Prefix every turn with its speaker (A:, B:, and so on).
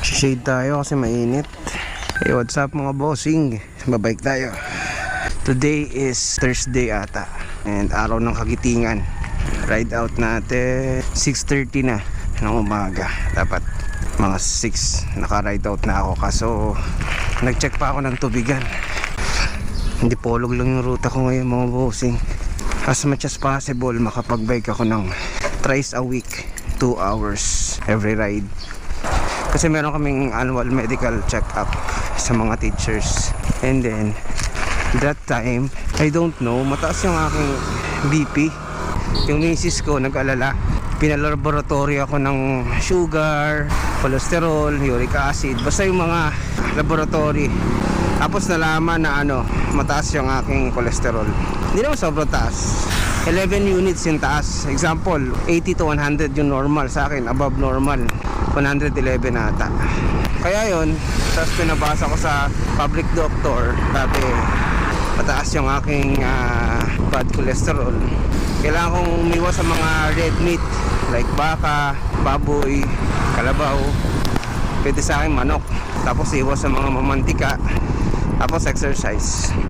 A: Shade tayo kasi mainit. Hey, what's up mga bossing? Babike tayo. Today is Thursday ata and araw ng kagitingan. Ride out natin 6:30 na ng umaga. Dapat mga 6 naka-ride out na ako. Kaso nag-check pa ako ng tubigan. Hindi polog lang yung ruta ko ngayon mga bossing. As much as possible makapag-bike ako ng thrice a week, 2 hours every ride. Kasi meron kaming annual medical check-up sa mga teachers. And then that time, I don't know, mataas yung aking BP. Yung misis ko nag-alala. Pinalaboratory ako ng sugar, cholesterol, uric acid, basta yung mga laboratory. Tapos nalaman na mataas yung aking cholesterol. Hindi naman sobrang taas, 11 units yung taas. Example, 80 to 100 yung normal sa akin, above normal 111 ata. Kaya yun, tapos pinabasa ko sa public doctor, sabi mataas yung aking bad cholesterol. Kailangan kong umiwas sa mga red meat like baka, baboy, kalabaw. Pwede sa akin manok. Tapos iwas sa mga mamantika. Tapos exercise.